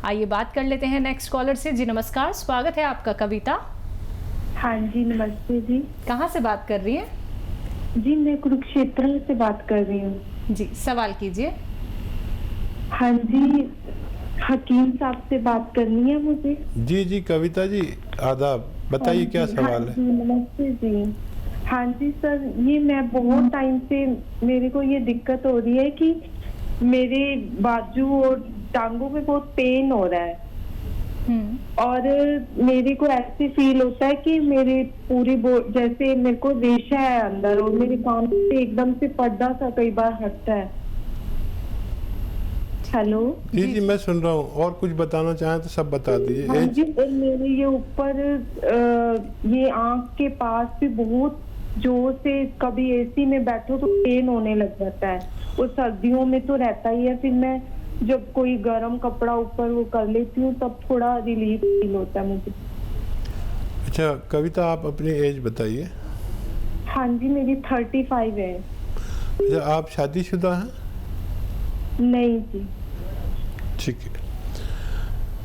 आइए बात कर लेते हैं नेक्स्ट कॉलर से। जी नमस्कार, स्वागत है आपका। कविता, हाँ जी नमस्ते जी। कहाँ से बात कर रही हैं? जी मैं कुरुक्षेत्र से बात कर रही हूँ। जी सवाल कीजिए। हाँ जी, हकीम साहब से बात करनी है मुझे। जी जी कविता जी, आदाब, बताइए क्या सवाल है। जी नमस्ते जी। हाँ जी सर, ये मैं बहुत टाइम से मेरे को ये दिक्कत हो रही है कि मेरे बाजू और टांगों में बहुत पेन हो रहा है और मेरे को ऐसे फील होता है कि मेरे पूरी जैसे मेरे को रेशा है अंदर और मेरे कान से एकदम से पर्दा सा कई बार हटता है। हेलो जी जी मैं सुन रहा हूँ, और कुछ बताना चाहें तो सब बता दीजिए। हाँ जी, और मेरे ये ऊपर ये आंख के पास भी बहुत जोर से कभी एसी में बैठो तो पेन होने लग जाता है और सर्दियों में तो रहता ही है। फिर मैं जब कोई गर्म कपड़ा ऊपर वो कर लेती हूँ तब थोड़ा रिलीफ फील होता है मुझे। अच्छा कविता, आप अपनी एज बताइए। हाँ जी मेरी 35 है। अच्छा, आप शादीशुदा हैं? नहीं जी। ठीक है।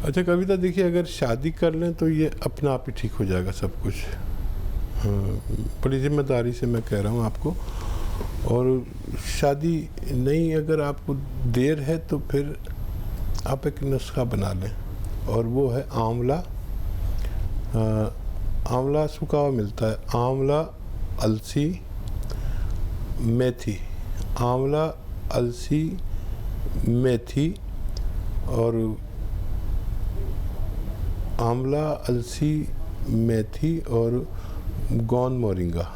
अच्छा कविता, देखिए अगर शादी कर लें तो ये अपना आप ही ठीक हो जाएगा सब कुछ। बड़ी जिम्मेदारी से मैं कह रहा हूँ आपको। और शादी नहीं, अगर आपको देर है तो फिर आप एक नुस्खा बना लें, और वो है आंवला। आंवला सूखा हुआ मिलता है। आंवला, अलसी, मेथी। आंवला, अलसी, मेथी और आंवला, अलसी, मेथी और गोंद मोरिंगा,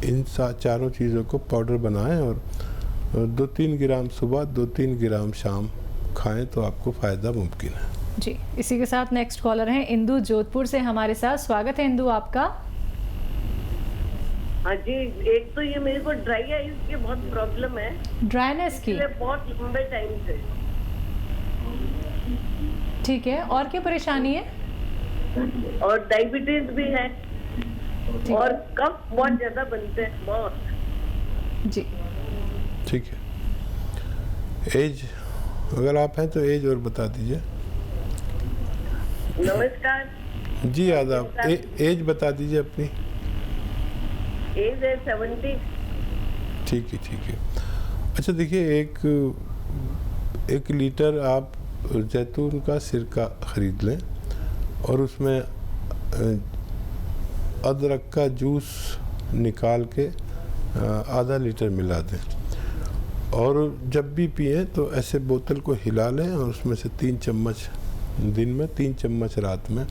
इन चारों चीज़ों को पाउडर बनाएं और 2-3 ग्राम सुबह 2-3 ग्राम शाम खाएं तो आपको फ़ायदा मुमकिन है। जी इसी के साथ नेक्स्ट कॉलर हैं इंदु, जोधपुर से हमारे साथ। स्वागत है इंदु आपका। हाँ जी, एक तो ये मेरे को ड्राई आईज की बहुत प्रॉब्लम है, ड्राइनेस की, बहुत लंबे टाइम से। ठीक है, और क्या परेशानी है? और डायबिटीज भी है और कफ बहुत ज्यादा बनते हैं, बहुत। जी ठीक है। एज अगर आप हैं तो एज और बता दीजिए। नमस्कार जी आदाब, एज बता दीजिए अपनी। एज है 70। ठीक है ठीक है। अच्छा देखिए, एक लीटर आप जैतून का सिरका ख़रीद लें और उसमें अदरक का जूस निकाल के आधा लीटर मिला दें, और जब भी पिएं तो ऐसे बोतल को हिला लें और उसमें से 3 चम्मच दिन में, 3 चम्मच रात में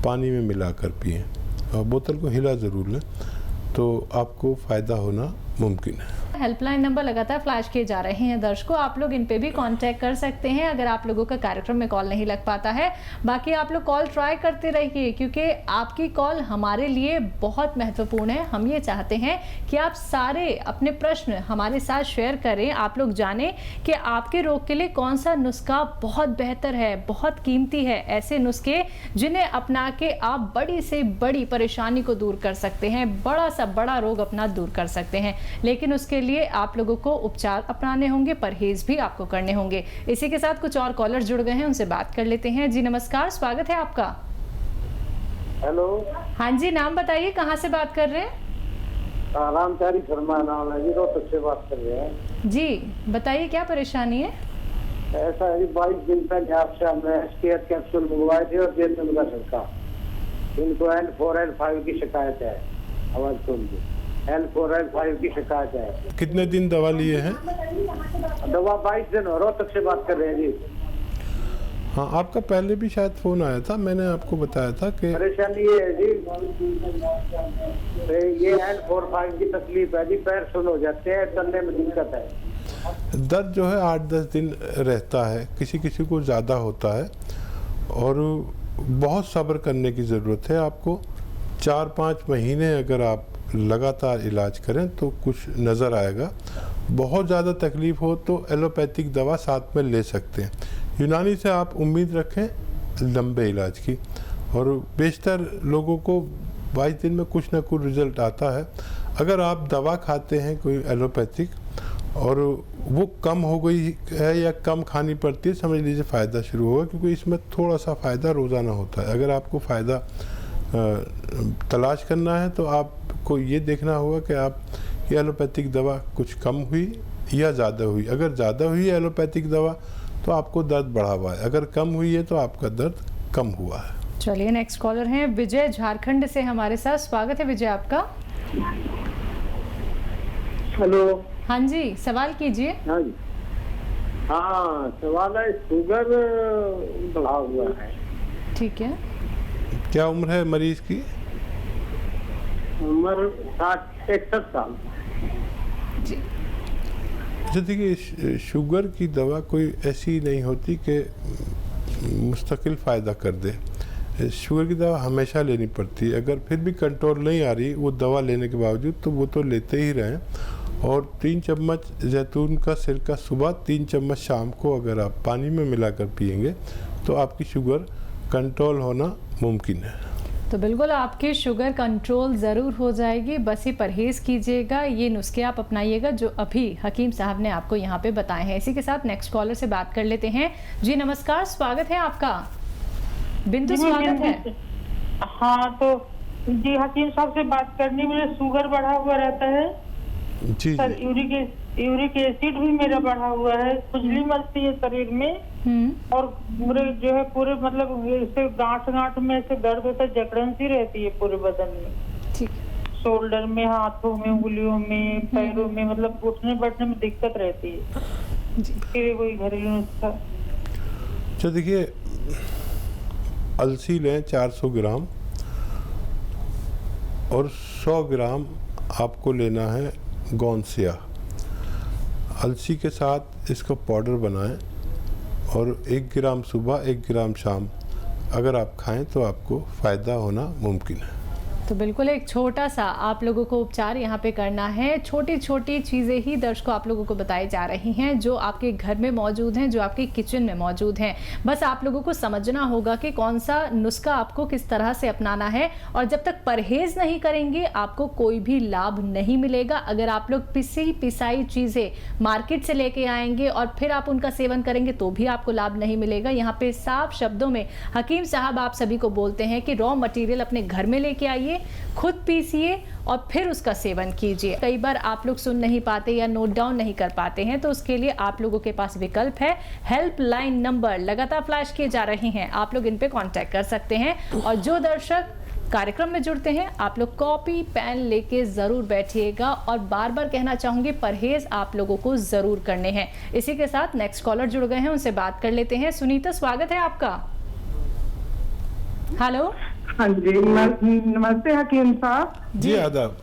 पानी में मिलाकर पिएं, और बोतल को हिला ज़रूर लें तो आपको फ़ायदा होना मुमकिन है। हेल्पलाइन नंबर लगातार फ्लैश किए जा रहे हैं दर्शकों, आप लोग इन पे भी कांटेक्ट कर सकते हैं अगर आप लोगों का कार्यक्रम में कॉल नहीं लग पाता है। बाकी आप लोग कॉल ट्राई करते रहिए क्योंकि आपकी कॉल हमारे लिए बहुत महत्वपूर्ण है। हम ये चाहते हैं कि आप सारे अपने प्रश्न हमारे साथ शेयर करें, आप लोग जानें कि आपके रोग के लिए कौन सा नुस्खा बहुत बेहतर है, बहुत कीमती है। ऐसे नुस्खे जिन्हें अपना के आप बड़ी से बड़ी परेशानी को दूर कर सकते हैं, बड़ा सा बड़ा रोग अपना दूर कर सकते हैं, लेकिन उसके लिए आप लोगों को उपचार अपनाने होंगे, परहेज भी आपको करने होंगे। इसी के साथ कुछ और कॉलर्स जुड़ गए हैं, उनसे बात कर लेते हैं। जी नमस्कार, स्वागत है आपका। हेलो। हाँ जी, नाम बताइए, कहाँ से बात कर रहे हैं? रामचारी शर्मा नाम है जी, रोहतक से बात कर रहे हैं। जी बताइए क्या परेशानी है? ऐसा है 22 दिन तक आपसे हमने स्केयर कैप्सूल मंगवाए थे और जैतून का सिरका। इनको L4 L5 की शिकायत है। आवाज सुन ली, L4 L5 की शिकायत है। कितने दिन दवा लिए हैं? दवा 22 दिन हो। रोहतक से बात कर रहे हैं जी। हाँ, आपका पहले भी शायद फ़ोन आया था, मैंने आपको बताया था कि परेशानी ये है जी, ये L4 5 की तकलीफ है जी, पैर सुन हो जाते हैं, चलने में दिक्कत है। दर्द जो है 8-10 दिन रहता है, किसी किसी को ज़्यादा होता है, और बहुत सब्र करने की ज़रूरत है आपको। 4-5 महीने अगर आप लगातार इलाज करें तो कुछ नज़र आएगा। बहुत ज़्यादा तकलीफ़ हो तो एलोपैथिक दवा साथ में ले सकते हैं। यूनानी से आप उम्मीद रखें लंबे इलाज की, और बेशतर लोगों को 22 दिन में कुछ ना कुछ रिज़ल्ट आता है। अगर आप दवा खाते हैं कोई एलोपैथिक और वो कम हो गई है या कम खानी पड़ती है, समझ लीजिए फ़ायदा शुरू होगा, क्योंकि इसमें थोड़ा सा फ़ायदा रोज़ाना होता है। अगर आपको फ़ायदा तलाश करना है तो आपको ये देखना होगा कि आप ये एलोपैथिक दवा कुछ कम हुई या ज़्यादा हुई। अगर ज़्यादा हुई है एलोपैथिक दवा तो आपको दर्द बढ़ा हुआ है, अगर कम हुई है तो आपका दर्द कम हुआ है। चलिए नेक्स्ट कॉलर हैं विजय झारखंड से हमारे साथ। स्वागत है विजय आपका। हेलो। हाँ जी, सवाल कीजिए। हाँ जी, हाँ सवाल है, शुगर बढ़ा हुआ है। ठीक है। क्या उम्र है मरीज की? उम्र 61 साल। जी अच्छा देखिए, शुगर की दवा कोई ऐसी नहीं होती कि मुस्तकिल फ़ायदा कर दे। शुगर की दवा हमेशा लेनी पड़ती है। अगर फिर भी कंट्रोल नहीं आ रही वो दवा लेने के बावजूद, तो वो तो लेते ही रहें। और 3 चम्मच जैतून का सिरका सुबह, 3 चम्मच शाम को अगर आप पानी में मिलाकर पिएंगे तो आपकी शुगर कंट्रोल होना मुमकिन है। तो बिल्कुल आपकी शुगर कंट्रोल ज़रूर हो जाएगी, बस ही परहेज़ कीजिएगा। ये नुस्खे आप अपनाइएगा जो अभी हकीम साहब ने आपको यहाँ पे बताए हैं। इसी के साथ नेक्स्ट कॉलर से बात कर लेते हैं। जी नमस्कार, स्वागत है आपका। बिंदु स्वागत है। हाँ तो जी हकीम साहब से बात करनी, मेरा शुगर बढ़ा हुआ रहता है जी सर। यूरिक एसिड भी मेरा बढ़ा हुआ है, खुजली मचती है शरीर में, और पूरे जो है पूरे मतलब ऐसे गांठ में ऐसे दर्द होता है, जकड़न सी रहती है पूरे बदन में। ठीक। शोल्डर में, हाथों में, उंगलियों में, पैरों में, मतलब उठने बैठने में दिक्कत रहती है जी। फिर कोई घरेलू नुस्खा? अच्छा देखिए, अलसी लें 400 ग्राम और 100 ग्राम आपको लेना है गोंसिया। अलसी के साथ इसका पाउडर बनाएं और 1 ग्राम सुबह 1 ग्राम शाम अगर आप खाएं तो आपको फ़ायदा होना मुमकिन है। तो बिल्कुल एक छोटा सा आप लोगों को उपचार यहाँ पे करना है। छोटी छोटी चीज़ें ही दर्शकों आप लोगों को बताई जा रही हैं जो आपके घर में मौजूद हैं, जो आपके किचन में मौजूद हैं। बस आप लोगों को समझना होगा कि कौन सा नुस्खा आपको किस तरह से अपनाना है, और जब तक परहेज नहीं करेंगे आपको कोई भी लाभ नहीं मिलेगा। अगर आप लोग पिसाई चीज़ें मार्केट से लेके आएंगे और फिर आप उनका सेवन करेंगे तो भी आपको लाभ नहीं मिलेगा। यहाँ पे साफ शब्दों में हकीम साहब आप सभी को बोलते हैं कि रॉ मटेरियल अपने घर में लेके आइए, खुद पीसिए और फिर उसका सेवन कीजिए। कई बार आप लोग सुन नहीं पाते या नोट डाउन नहीं कर पाते हैं, तो उसके लिए आप लोगों के पास विकल्प है। हेल्पलाइन नंबर लगातार फ्लैश किए जा रहे हैं, आप लोग इन पे कांटेक्ट कर सकते हैं। और जो दर्शक कार्यक्रम में जुड़ते हैं, आप लोग कॉपी पेन लेके जरूर बैठिएगा, और बार बार कहना चाहूंगी परहेज आप लोगों को जरूर करने हैं। इसी के साथ नेक्स्ट कॉलर जुड़ गए हैं, उनसे बात कर लेते हैं। सुनीता, स्वागत है आपका। हेलो। हाँ जी, नमस्ते हकीम साहब। जी आदाब।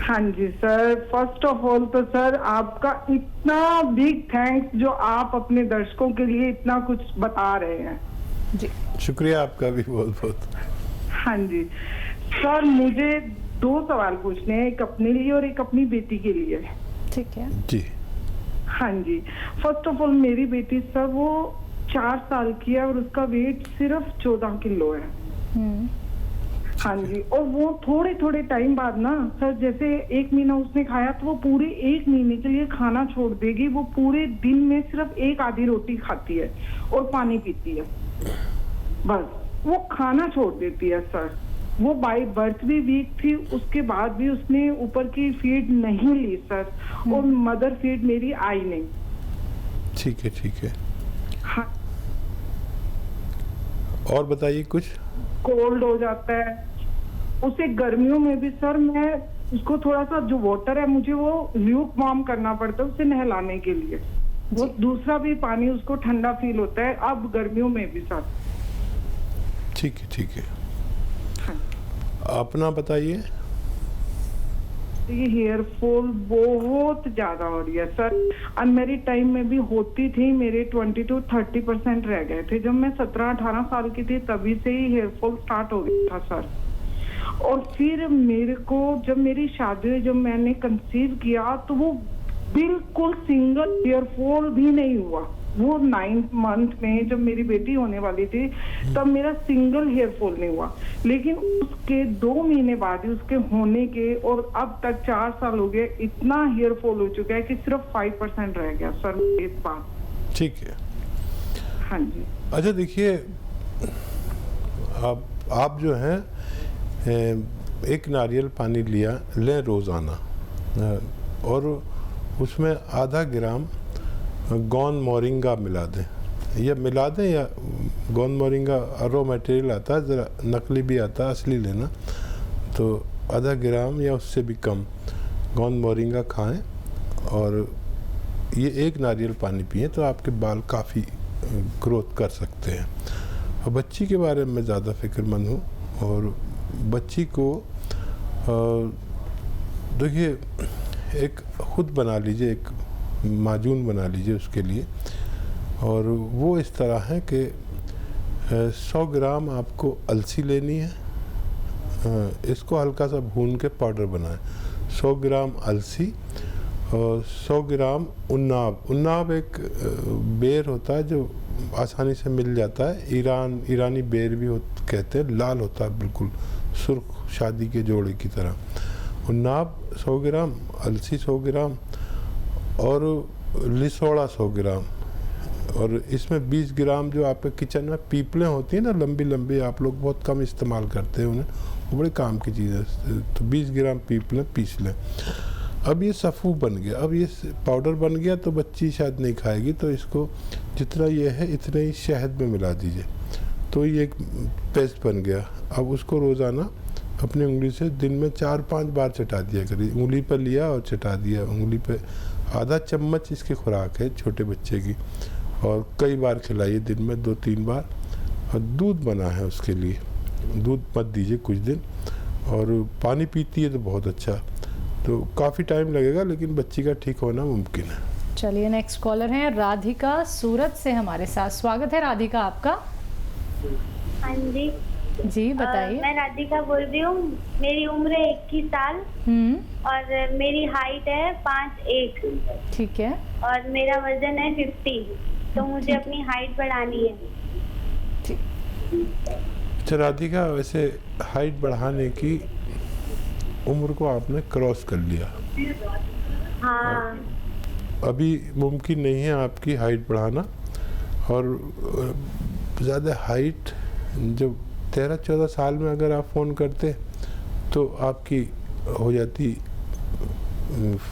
हाँ जी सर, फर्स्ट ऑफ ऑल तो सर आपका इतना बिग थैंक्स जो आप अपने दर्शकों के लिए इतना कुछ बता रहे हैं। जी शुक्रिया आपका भी बहुत बहुत। हाँ जी सर, मुझे 2 सवाल पूछने हैं, एक अपने लिए और एक अपनी बेटी के लिए। ठीक है जी। हाँ जी, फर्स्ट ऑफ ऑल मेरी बेटी सर वो 4 साल की है और उसका वेट सिर्फ 14 किलो है। हाँ जी, और वो थोड़े थोड़े टाइम बाद ना सर, जैसे 1 महीना उसने खाया तो वो पूरे 1 महीने के लिए खाना छोड़ देगी। वो पूरे दिन में सिर्फ 1 आधी रोटी खाती है और पानी पीती है, बस वो खाना छोड़ देती है सर। वो बाय बर्थ भी वीक थी, उसके बाद भी उसने ऊपर की फीड नहीं ली सर, और मदर फीड मेरी आई नहीं। ठीक है ठीक है। हाँ, और बताइए कुछ। कोल्ड हो जाता है उसे गर्मियों में भी सर। मैं उसको थोड़ा सा जो वाटर है मुझे वो ल्यूक वार्म करना पड़ता है उसे नहलाने के लिए। वो दूसरा भी पानी उसको ठंडा फील होता है अब गर्मियों में भी सर। ठीक है ठीक है। हाँ। अपना बताइए। ये हेयर फॉल बहुत ज्यादा हो रही है सर। अनमेरिड टाइम में भी होती थी, मेरे 20 to 30% रह गए थे। जब मैं 17-18 साल की थी तभी से ही हेयर फॉल स्टार्ट हो गया था सर। और फिर मेरे को जब मेरी शादी हुई, जब मैंने कंसीव किया तो वो बिल्कुल सिंगल हेयर फॉल भी नहीं हुआ। वो 9th मंथ में जब मेरी बेटी होने वाली थी तब मेरा सिंगल हेयर फॉल नहीं हुआ, लेकिन उसके 2 महीने बाद ही उसके होने के और अब तक 4 साल हो गए, इतना हेयर फॉल हो चुका है कि सिर्फ 5% रह गया सर इस बार। ठीक है। हाँ जी। अच्छा देखिए, आप जो हैं एक नारियल पानी लें रोज़ाना और उसमें आधा ग्राम गौन मोरिंगा मिला दें, या गौन मोरिंगा रॉ मटेरियल आता है, ज़रा नकली भी आता है, असली लेना, तो आधा ग्राम या उससे भी कम गौन मोरिंगा खाएं और ये एक नारियल पानी पिएं तो आपके बाल काफ़ी ग्रोथ कर सकते हैं। और बच्ची के बारे में ज़्यादा फिक्रमंद हूँ, और बच्ची को देखिए एक खुद बना लीजिए, एक माजून बना लीजिए उसके लिए, और वो इस तरह है कि 100 ग्राम आपको अलसी लेनी है, इसको हल्का सा भून के पाउडर बनाएं। 100 ग्राम अलसी और 100 ग्राम उन्नाब एक बेर होता है जो आसानी से मिल जाता है, ईरानी बेर भी कहते हैं, लाल होता है बिल्कुल सुर्ख शादी के जोड़े की तरह। उन्नाब 100 ग्राम, अलसी 100 ग्राम और लिसोड़ा 100 ग्राम, और इसमें 20 ग्राम जो आपके किचन में पीपलें होती हैं ना, लंबी लंबी, आप लोग बहुत कम इस्तेमाल करते हैं उन्हें, वो बड़े काम की चीज़ है, तो 20 ग्राम पीपलें पीस लें। अब ये सफ़ू बन गया, अब ये पाउडर बन गया तो बच्ची शायद नहीं खाएगी, तो इसको जितना ये है इतने ही शहद में मिला दीजिए, तो ये एक पेस्ट बन गया। अब उसको रोज़ाना अपनी उंगली से दिन में 4-5 बार चटा दिया करिए, उंगली पर लिया और चटा दिया उंगली पे। आधा चम्मच इसकी खुराक है छोटे बच्चे की, और कई बार खिलाइए, दिन में 2-3 बार। और दूध बना है उसके लिए, दूध मत दीजिए कुछ दिन, और पानी पीती है तो बहुत अच्छा, तो काफ़ी टाइम लगेगा लेकिन बच्ची का ठीक होना मुमकिन है। चलिए नेक्स्ट कॉलर हैं राधिका सूरत से हमारे साथ। स्वागत है राधिका आपका। हाँ जी जी बताइए। मैं राधिका बोल रही हूँ, मेरी उम्र है 21 साल और मेरी हाइट है 5'1". ठीक है। और मेरा वजन है 50, तो मुझे अपनी हाइट बढ़ानी है। अच्छा राधिका, वैसे हाइट बढ़ाने की उम्र को आपने क्रॉस कर लिया। हाँ। अभी मुमकिन नहीं है आपकी हाइट बढ़ाना, और ज़्यादा हाइट जब 13-14 साल में अगर आप फ़ोन करते तो आपकी हो जाती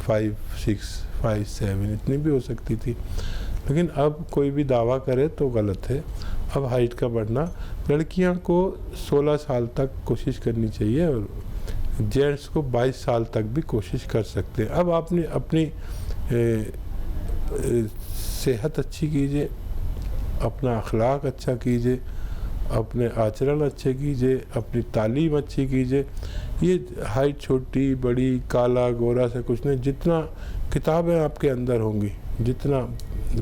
5'6", 5'7", इतनी भी हो सकती थी, लेकिन अब कोई भी दावा करे तो गलत है। अब हाइट का बढ़ना, लड़कियां को 16 साल तक कोशिश करनी चाहिए और जेंट्स को 22 साल तक भी कोशिश कर सकते हैं। अब आपने अपनी सेहत अच्छी कीजिए, अपना अखलाक अच्छा कीजिए, अपने आचरण अच्छे कीजिए, अपनी तालीम अच्छी कीजिए। ये हाइट छोटी बड़ी काला गोरा से कुछ नहीं, जितना किताबें आपके अंदर होंगी, जितना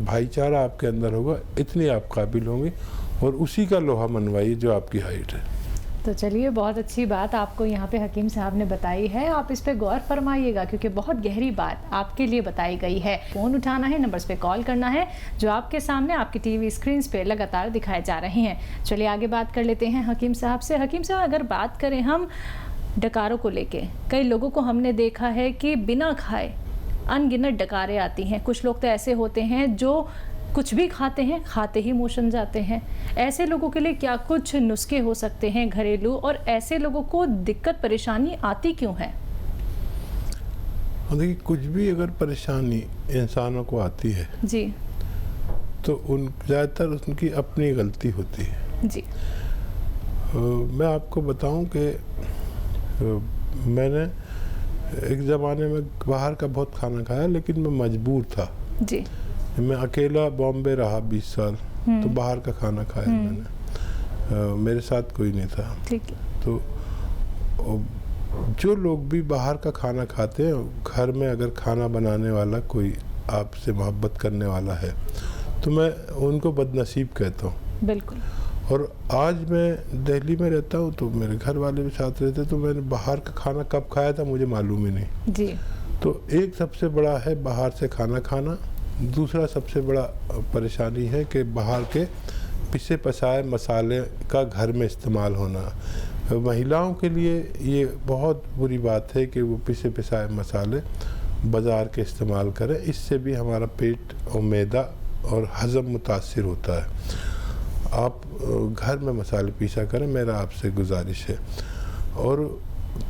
भाईचारा आपके अंदर होगा, इतनी आप काबिल होंगे, और उसी का लोहा मनवाइए जो आपकी हाइट है। तो चलिए, बहुत अच्छी बात आपको यहाँ पे हकीम साहब ने बताई है, आप इस पे गौर फरमाइएगा क्योंकि बहुत गहरी बात आपके लिए बताई गई है। फ़ोन उठाना है, नंबर्स पे कॉल करना है जो आपके सामने आपकी टीवी स्क्रीन पे लगातार दिखाए जा रहे हैं। चलिए आगे बात कर लेते हैं हकीम साहब से। हकीम साहब, अगर बात करें हम डकारों को लेके, कई लोगों को हमने देखा है कि बिना खाए अनगिनत डकारें आती हैं। कुछ लोग तो ऐसे होते हैं जो कुछ भी खाते हैं, खाते ही मोशन जाते हैं। ऐसे लोगों के लिए क्या कुछ नुस्खे हो सकते हैं घरेलू, और ऐसे लोगों को दिक्कत परेशानी आती क्यों है? देखिए, कुछ भी अगर परेशानी इंसानों को आती है जी, तो ज़्यादातर उनकी अपनी गलती होती है जी। मैं आपको बताऊं कि मैंने एक ज़माने में बाहर का बहुत खाना खाया, लेकिन मैं मजबूर था जी। मैं अकेला बॉम्बे रहा 20 साल, तो बाहर का खाना खाया मैंने, मेरे साथ कोई नहीं था। ठीक है। तो जो लोग भी बाहर का खाना खाते हैं, घर में अगर खाना बनाने वाला कोई आपसे मोहब्बत करने वाला है तो मैं उनको बदनसीब कहता हूँ। बिल्कुल। और आज मैं दिल्ली में रहता हूँ तो मेरे घर वाले भी साथ रहते, तो मैंने बाहर का खाना कब खाया था मुझे मालूम ही नहीं जी। तो एक सबसे बड़ा है बाहर से खाना खाना, दूसरा सबसे बड़ा परेशानी है कि बाहर के पिसे पसाए मसाले का घर में इस्तेमाल होना। महिलाओं के लिए ये बहुत बुरी बात है कि वो पिसे पिसाए मसाले बाज़ार के इस्तेमाल करें। इससे भी हमारा पेट और मैदा और हज़म मुतासिर होता है। आप घर में मसाले पीसा करें, मेरा आपसे गुजारिश है। और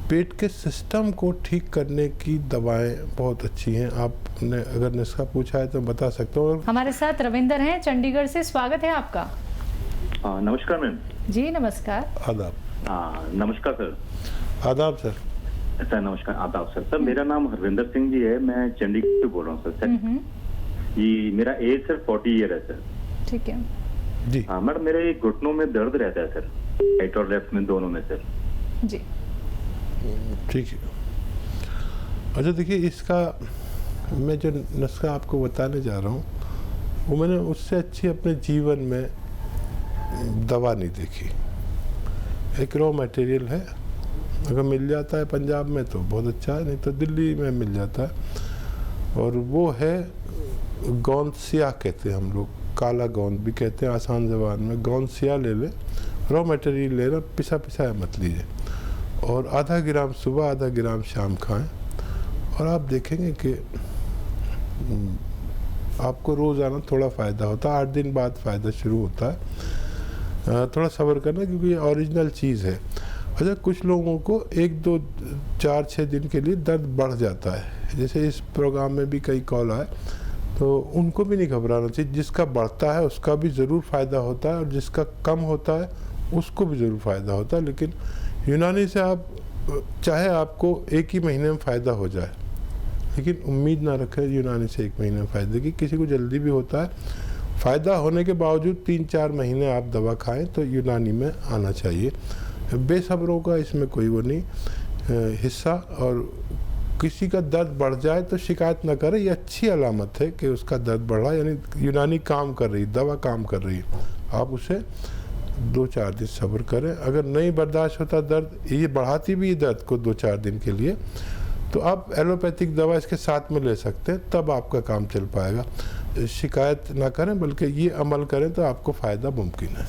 पेट के सिस्टम को ठीक करने की दवाएं बहुत अच्छी हैं। आपने अगर नुस्खा पूछा है तो बता सकता हूँ। हमारे साथ रविंदर हैं चंडीगढ़ से, स्वागत है आपका। नमस्कार मैम। जी नमस्कार। आदाब। नमस्कार सर। आदाब सर। सर नमस्कार, आदाब सर। सर मेरा नाम हरविंदर सिंह जी है, मैं चंडीगढ़ से बोल रहा हूँ सर। ये मेरा एज सर 40 ईयर है सर। ठीक है जी। हाँ मैडम, मेरे घुटनों में दर्द रहता है सर, राइट और लेफ्ट में, दोनों में सर। जी ठीक है। अच्छा देखिए, इसका मैं जो नुस्खा आपको बताने जा रहा हूँ वो मैंने उससे अच्छी अपने जीवन में दवा नहीं देखी। एक रॉ मटेरियल है, अगर मिल जाता है पंजाब में तो बहुत अच्छा है, नहीं तो दिल्ली में मिल जाता है। और वो है गोंद सिया कहते हैं हम लोग, काला गोंद भी कहते हैं आसान ज़बान में। गोंद सिया ले लें, रॉ मटेरियल लेना, पिसा पिसाया मत लीजिए। और आधा ग्राम सुबह, आधा ग्राम शाम खाएं। और आप देखेंगे कि आपको रोज़ाना थोड़ा फ़ायदा होता है। 8 दिन बाद फ़ायदा शुरू होता है। थोड़ा सब्र करना, क्योंकि ये ओरिजिनल चीज़ है। अच्छा, कुछ लोगों को 1, 2, 4, 6 दिन के लिए दर्द बढ़ जाता है। जैसे इस प्रोग्राम में भी कई कॉल आए, तो उनको भी नहीं घबराना चाहिए। जिसका बढ़ता है उसका भी ज़रूर फ़ायदा होता है, और जिसका कम होता है उसको भी ज़रूर फ़ायदा होता है। लेकिन यूनानी से आप चाहे आपको 1 ही महीने में फ़ायदा हो जाए, लेकिन उम्मीद ना रखें यूनानी से 1 महीने में फ़ायदे की। किसी को जल्दी भी होता है। फ़ायदा होने के बावजूद 3-4 महीने आप दवा खाएं तो यूनानी में आना चाहिए। बेसब्रों का इसमें कोई वो नहीं हिस्सा। और किसी का दर्द बढ़ जाए तो शिकायत ना करें, ये अच्छी अलामत है कि उसका दर्द बढ़ा, यानी यूनानी काम कर रही, दवा काम कर रही है। आप उसे 2-4 दिन सब्र करें। अगर नहीं बर्दाश्त होता दर्द, ये बढ़ाती भी दर्द को 2-4 दिन के लिए, तो आप एलोपैथिक दवा इसके साथ में ले सकते हैं, तब आपका काम चल पाएगा। शिकायत ना करें, बल्कि ये अमल करें तो आपको फ़ायदा मुमकिन है।